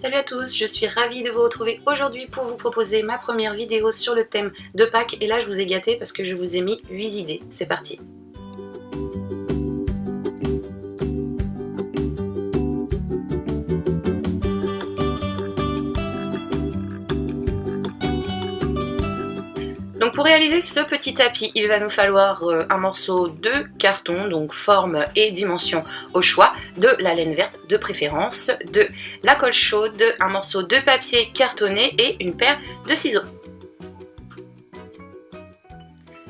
Salut à tous, je suis ravie de vous retrouver aujourd'hui pour vous proposer ma première vidéo sur le thème de Pâques. Et là je vous ai gâté parce que je vous ai mis 8 idées. C'est parti. Donc pour réaliser ce petit tapis, il va nous falloir un morceau de carton, donc forme et dimension au choix, de la laine verte de préférence, de la colle chaude, un morceau de papier cartonné et une paire de ciseaux.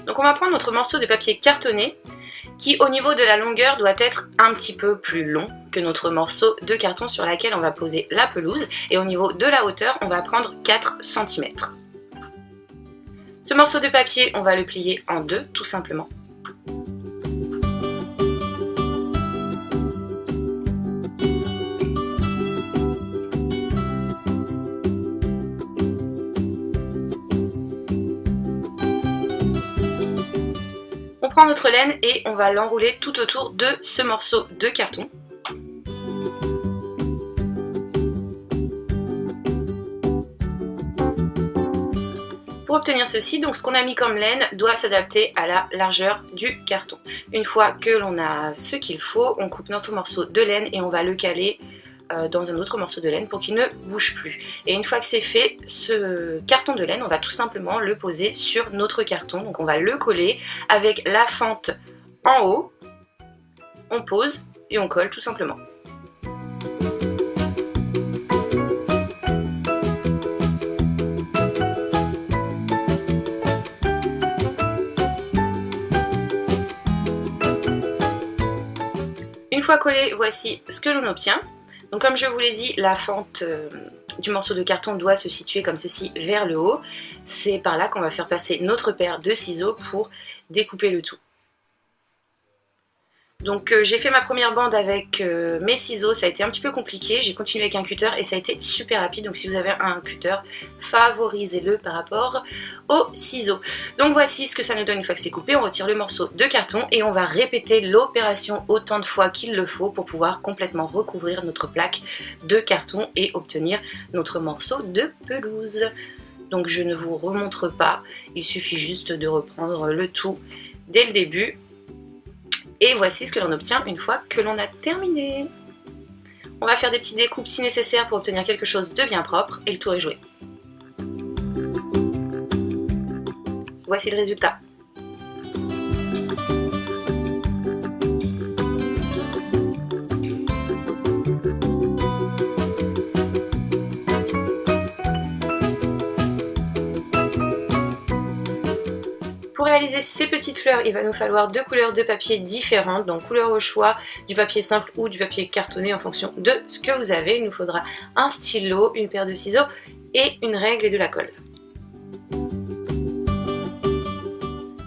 Donc on va prendre notre morceau de papier cartonné qui au niveau de la longueur doit être un petit peu plus long que notre morceau de carton sur lequel on va poser la pelouse, et au niveau de la hauteur on va prendre 4 cm. Ce morceau de papier, on va le plier en deux, tout simplement. On prend notre laine et on va l'enrouler tout autour de ce morceau de carton. Pour obtenir ceci, donc ce qu'on a mis comme laine doit s'adapter à la largeur du carton. Une fois que l'on a ce qu'il faut, on coupe notre morceau de laine et on va le caler dans un autre morceau de laine pour qu'il ne bouge plus. Et une fois que c'est fait, ce carton de laine, on va tout simplement le poser sur notre carton. Donc on va le coller avec la fente en haut, on pose et on colle tout simplement. Une fois collé, voici ce que l'on obtient. Donc comme je vous l'ai dit, la fente du morceau de carton doit se situer comme ceci vers le haut. C'est par là qu'on va faire passer notre paire de ciseaux pour découper le tout. Donc j'ai fait ma première bande avec mes ciseaux, ça a été un petit peu compliqué, j'ai continué avec un cutter et ça a été super rapide. Donc si vous avez un cutter, favorisez-le par rapport aux ciseaux. Donc voici ce que ça nous donne une fois que c'est coupé. On retire le morceau de carton et on va répéter l'opération autant de fois qu'il le faut pour pouvoir complètement recouvrir notre plaque de carton et obtenir notre morceau de pelouse. Donc je ne vous remontre pas, il suffit juste de reprendre le tout dès le début. Et voici ce que l'on obtient une fois que l'on a terminé. On va faire des petites découpes si nécessaire pour obtenir quelque chose de bien propre et le tour est joué. Voici le résultat. Pour réaliser ces petites fleurs, il va nous falloir deux couleurs de papier différentes, donc couleur au choix, du papier simple ou du papier cartonné en fonction de ce que vous avez. Il nous faudra un stylo, une paire de ciseaux et une règle et de la colle.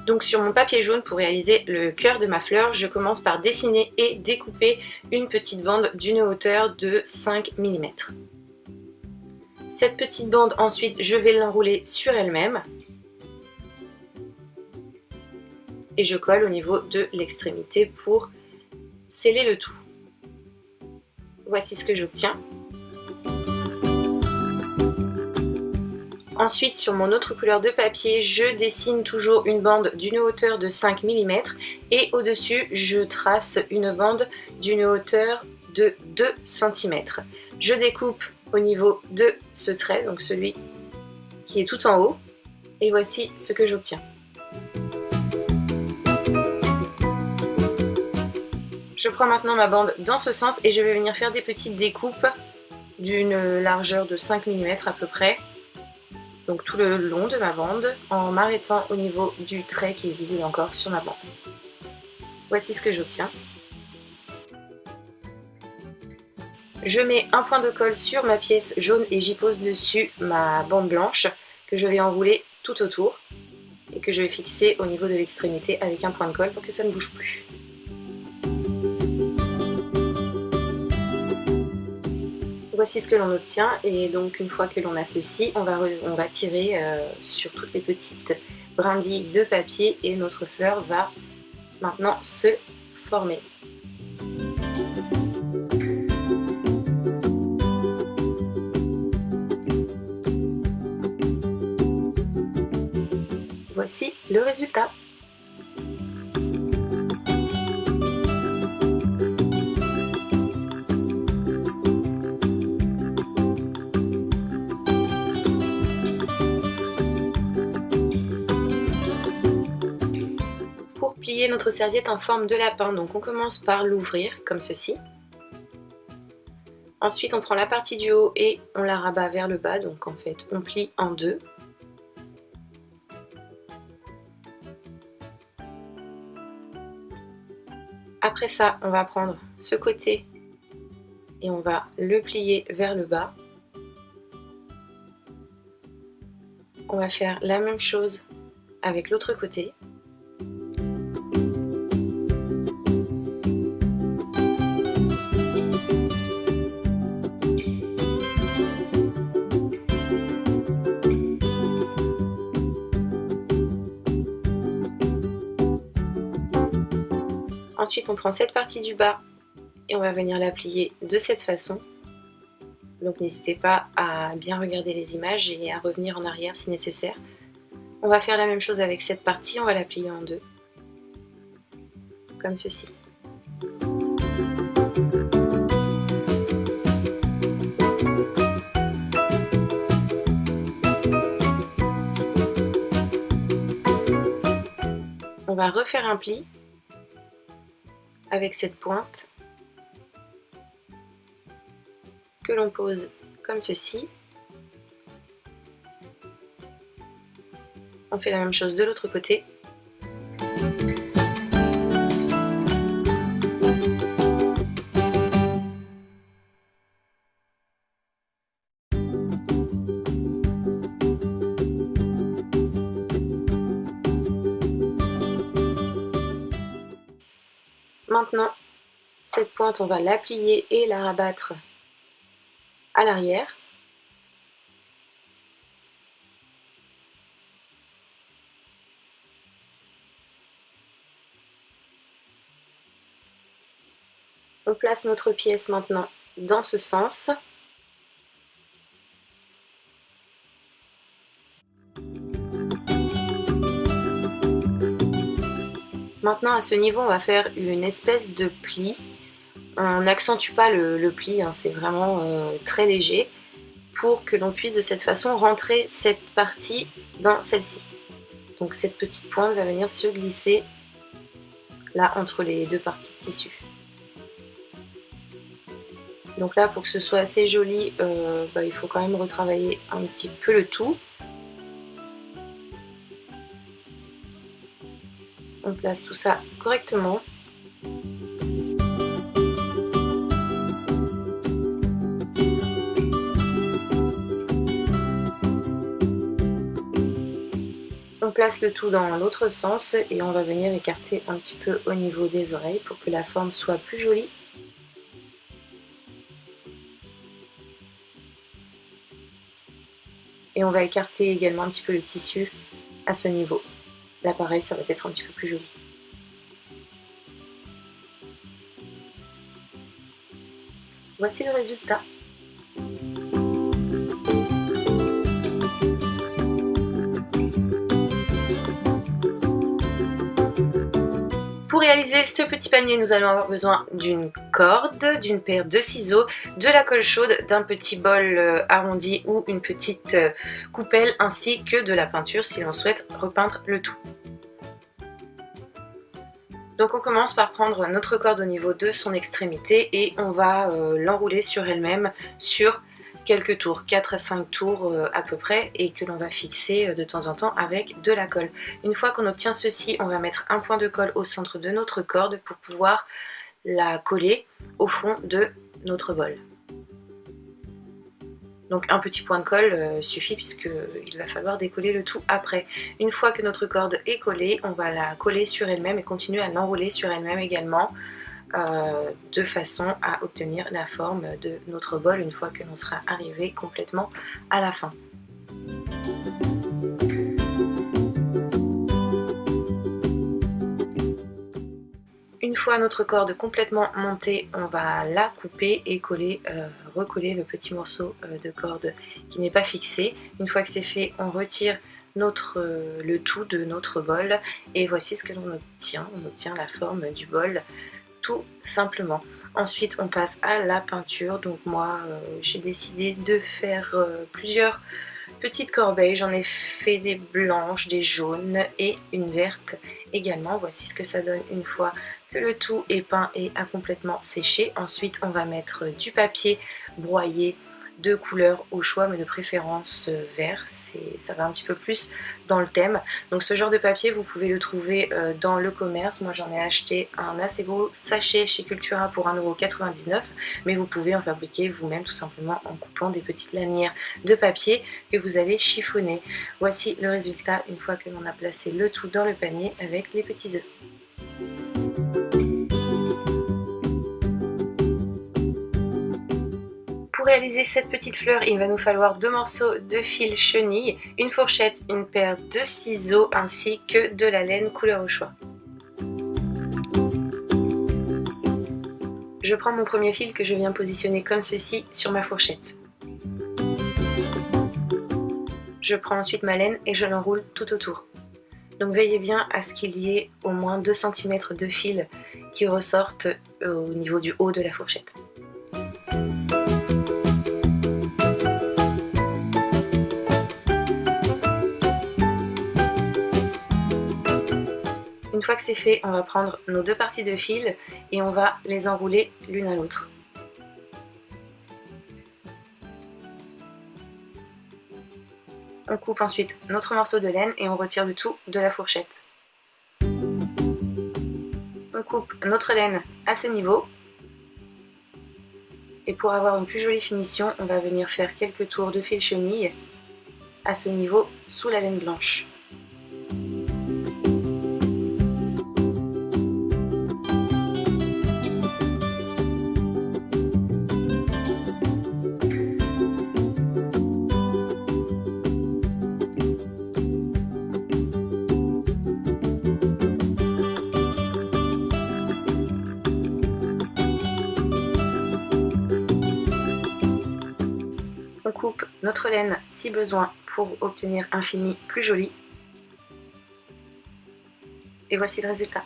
Donc sur mon papier jaune, pour réaliser le cœur de ma fleur, je commence par dessiner et découper une petite bande d'une hauteur de 5 mm. Cette petite bande, ensuite, je vais l'enrouler sur elle-même. Et je colle au niveau de l'extrémité pour sceller le tout. Voici ce que j'obtiens. Ensuite, sur mon autre couleur de papier, je dessine toujours une bande d'une hauteur de 5 mm et au-dessus, je trace une bande d'une hauteur de 2 cm. Je découpe au niveau de ce trait, donc celui qui est tout en haut, et voici ce que j'obtiens. Je prends maintenant ma bande dans ce sens et je vais venir faire des petites découpes d'une largeur de 5 mm à peu près, donc tout le long de ma bande, en m'arrêtant au niveau du trait qui est visible encore sur ma bande. Voici ce que j'obtiens. Je mets un point de colle sur ma pièce jaune et j'y pose dessus ma bande blanche que je vais enrouler tout autour et que je vais fixer au niveau de l'extrémité avec un point de colle pour que ça ne bouge plus. Voici ce que l'on obtient, et donc une fois que l'on a ceci, on va tirer sur toutes les petites brindilles de papier et notre fleur va maintenant se former. Voici le résultat. Pour plier notre serviette en forme de lapin, donc on commence par l'ouvrir comme ceci. Ensuite on prend la partie du haut et on la rabat vers le bas, donc en fait on plie en deux. Après ça, on va prendre ce côté et on va le plier vers le bas. On va faire la même chose avec l'autre côté. Ensuite, on prend cette partie du bas et on va venir la plier de cette façon. Donc n'hésitez pas à bien regarder les images et à revenir en arrière si nécessaire. On va faire la même chose avec cette partie, on va la plier en deux, comme ceci. On va refaire un pli avec cette pointe que l'on pose comme ceci. On fait la même chose de l'autre côté. Maintenant, cette pointe, on va la plier et la rabattre à l'arrière. On place notre pièce maintenant dans ce sens. Maintenant, à ce niveau, on va faire une espèce de pli. On n'accentue pas le pli, hein, c'est vraiment très léger, pour que l'on puisse de cette façon rentrer cette partie dans celle-ci. Donc cette petite pointe va venir se glisser là entre les deux parties de tissu. Donc là, pour que ce soit assez joli, il faut quand même retravailler un petit peu le tout. On place tout ça correctement. On place le tout dans l'autre sens et on va venir écarter un petit peu au niveau des oreilles pour que la forme soit plus jolie. Et on va écarter également un petit peu le tissu à ce niveau. Là pareil, ça va être un petit peu plus joli. Voici le résultat. Pour réaliser ce petit panier, nous allons avoir besoin d'une corde, d'une paire de ciseaux, de la colle chaude, d'un petit bol arrondi ou une petite coupelle, ainsi que de la peinture si l'on souhaite repeindre le tout. Donc on commence par prendre notre corde au niveau de son extrémité et on va l'enrouler sur elle-même sur quelques tours, 4 à 5 tours à peu près, et que l'on va fixer de temps en temps avec de la colle. Une fois qu'on obtient ceci, on va mettre un point de colle au centre de notre corde pour pouvoir la coller au fond de notre bol. Donc un petit point de colle suffit puisqu'il va falloir décoller le tout après. Une fois que notre corde est collée, on va la coller sur elle-même et continuer à l'enrouler sur elle-même également, de façon à obtenir la forme de notre bol une fois que l'on sera arrivé complètement à la fin. Une fois notre corde complètement montée, on va la couper et coller, recoller le petit morceau de corde qui n'est pas fixé. Une fois que c'est fait, on retire le tout de notre bol. Et voici ce que l'on obtient. On obtient la forme du bol tout simplement. Ensuite on passe à la peinture. Donc moi j'ai décidé de faire plusieurs petites corbeilles. J'en ai fait des blanches, des jaunes et une verte également. Voici ce que ça donne une fois que le tout est peint et a complètement séché. Ensuite on va mettre du papier broyé de couleurs au choix, mais de préférence vert, ça va un petit peu plus dans le thème. Donc ce genre de papier vous pouvez le trouver dans le commerce. Moi j'en ai acheté un assez gros sachet chez Cultura pour 1,99 €, mais vous pouvez en fabriquer vous-même tout simplement en coupant des petites lanières de papier que vous allez chiffonner. Voici le résultat une fois que l'on a placé le tout dans le panier avec les petits œufs. Pour réaliser cette petite fleur, il va nous falloir 2 morceaux de fil chenille, une fourchette, une paire de ciseaux ainsi que de la laine couleur au choix. Je prends mon premier fil que je viens positionner comme ceci sur ma fourchette. Je prends ensuite ma laine et je l'enroule tout autour. Donc veillez bien à ce qu'il y ait au moins 2 cm de fil qui ressortent au niveau du haut de la fourchette. Une fois que c'est fait, on va prendre nos 2 parties de fil et on va les enrouler l'une à l'autre. On coupe ensuite notre morceau de laine et on retire le tout de la fourchette. On coupe notre laine à ce niveau. Et pour avoir une plus jolie finition, on va venir faire quelques tours de fil chenille à ce niveau sous la laine blanche. On coupe notre laine si besoin pour obtenir un fini plus joli. Et voici le résultat.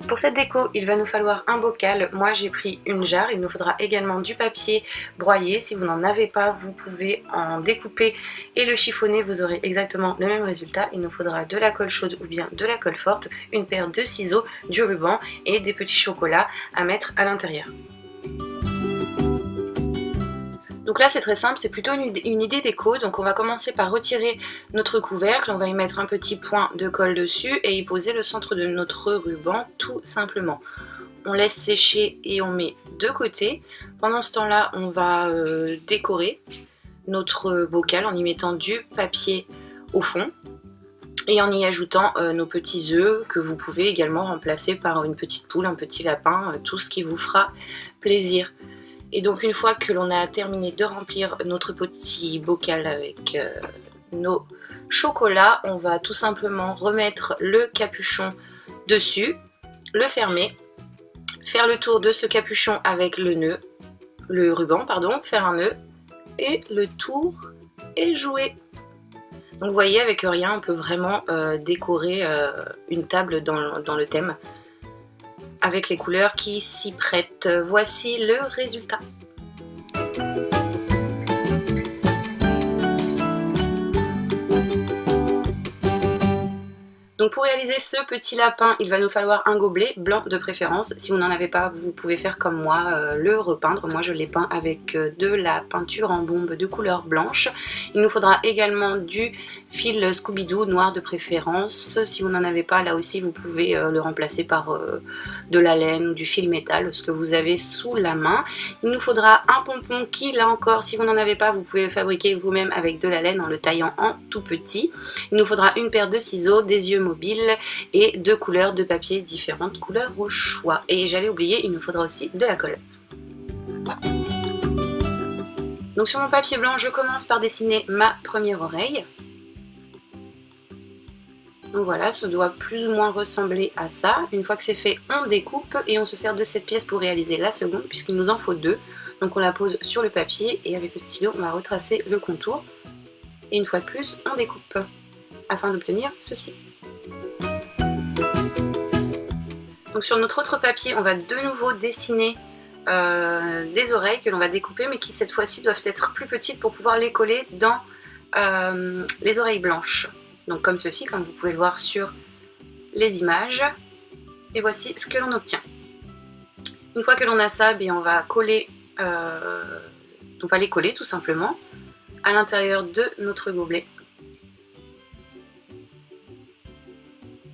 Pour cette déco, il va nous falloir un bocal. Moi j'ai pris une jarre. Il nous faudra également du papier broyé. Si vous n'en avez pas, vous pouvez en découper et le chiffonner. Vous aurez exactement le même résultat. Il nous faudra de la colle chaude ou bien de la colle forte, une paire de ciseaux, du ruban et des petits chocolats à mettre à l'intérieur. Donc là c'est très simple, c'est plutôt une idée déco. Donc on va commencer par retirer notre couvercle, on va y mettre un petit point de colle dessus et y poser le centre de notre ruban tout simplement. On laisse sécher et on met de côté. Pendant ce temps-là, on va décorer notre bocal en y mettant du papier au fond et en y ajoutant nos petits œufs que vous pouvez également remplacer par une petite poule, un petit lapin, tout ce qui vous fera plaisir. Et donc une fois que l'on a terminé de remplir notre petit bocal avec nos chocolats, on va tout simplement remettre le capuchon dessus, le fermer, faire le tour de ce capuchon avec le ruban, faire un nœud et le tour est joué. Donc vous voyez, avec rien on peut vraiment décorer une table dans le thème, avec les couleurs qui s'y prêtent. Voici le résultat. Donc pour réaliser ce petit lapin, il va nous falloir un gobelet blanc de préférence. Si vous n'en avez pas, vous pouvez faire comme moi, le repeindre. Moi je l'ai peint avec de la peinture en bombe de couleur blanche. Il nous faudra également du fil Scooby-Doo noir de préférence. Si vous n'en avez pas, là aussi vous pouvez le remplacer par de la laine ou du fil métal, ce que vous avez sous la main. Il nous faudra un pompon qui, là encore, si vous n'en avez pas, vous pouvez le fabriquer vous-même avec de la laine en le taillant en tout petit. Il nous faudra une paire de ciseaux, des yeux mobiles et 2 couleurs de papier différentes, couleurs au choix. Et j'allais oublier, il nous faudra aussi de la colle. Donc sur mon papier blanc, je commence par dessiner ma première oreille. Donc voilà, ça doit plus ou moins ressembler à ça. Une fois que c'est fait, on découpe et on se sert de cette pièce pour réaliser la seconde puisqu'il nous en faut deux. Donc on la pose sur le papier et avec le stylo, on va retracer le contour. Et une fois de plus, on découpe afin d'obtenir ceci. Donc sur notre autre papier, on va de nouveau dessiner des oreilles que l'on va découper, mais qui cette fois-ci doivent être plus petites pour pouvoir les coller dans les oreilles blanches. Donc comme ceci, comme vous pouvez le voir sur les images. Et voici ce que l'on obtient. Une fois que l'on a ça, on va coller, on va les coller tout simplement à l'intérieur de notre gobelet.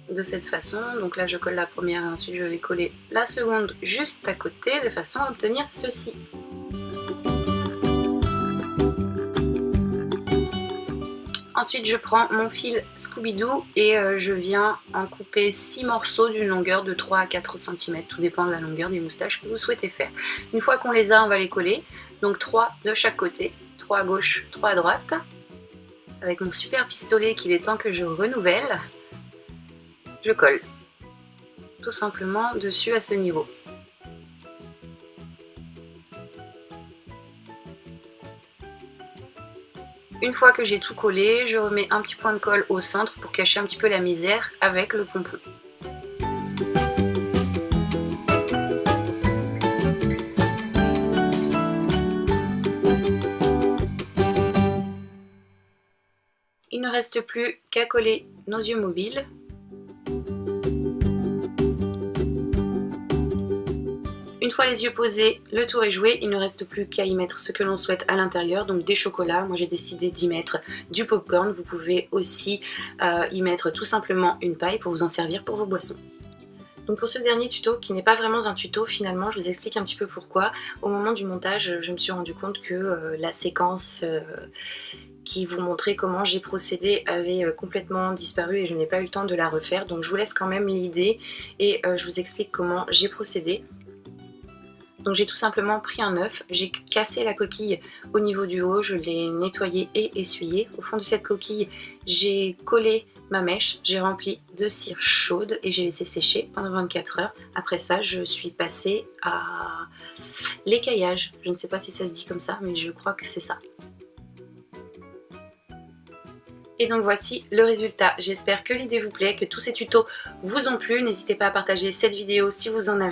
De cette façon, donc là je colle la première et ensuite je vais coller la seconde juste à côté de façon à obtenir ceci. Ensuite je prends mon fil Scooby-Doo et je viens en couper 6 morceaux d'une longueur de 3 à 4 cm, tout dépend de la longueur des moustaches que vous souhaitez faire. Une fois qu'on les a, on va les coller, donc 3 de chaque côté, 3 à gauche, 3 à droite, avec mon super pistolet qu'il est temps que je renouvelle. Je colle tout simplement dessus à ce niveau. Une fois que j'ai tout collé, je remets un petit point de colle au centre pour cacher un petit peu la misère avec le pompon. Il ne reste plus qu'à coller nos yeux mobiles. Une fois les yeux posés, le tour est joué, il ne reste plus qu'à y mettre ce que l'on souhaite à l'intérieur, donc des chocolats. Moi j'ai décidé d'y mettre du popcorn, vous pouvez aussi y mettre tout simplement une paille pour vous en servir pour vos boissons. Donc pour ce dernier tuto, qui n'est pas vraiment un tuto finalement, je vous explique un petit peu pourquoi. Au moment du montage, je me suis rendu compte que la séquence qui vous montrait comment j'ai procédé avait complètement disparu et je n'ai pas eu le temps de la refaire. Donc je vous laisse quand même l'idée et je vous explique comment j'ai procédé. Donc j'ai tout simplement pris un œuf, j'ai cassé la coquille au niveau du haut, je l'ai nettoyé et essuyé. Au fond de cette coquille, j'ai collé ma mèche, j'ai rempli de cire chaude et j'ai laissé sécher pendant 24 heures. Après ça, je suis passée à l'écaillage. Je ne sais pas si ça se dit comme ça, mais je crois que c'est ça. Et donc voici le résultat. J'espère que l'idée vous plaît, que tous ces tutos vous ont plu. N'hésitez pas à partager cette vidéo si vous en avez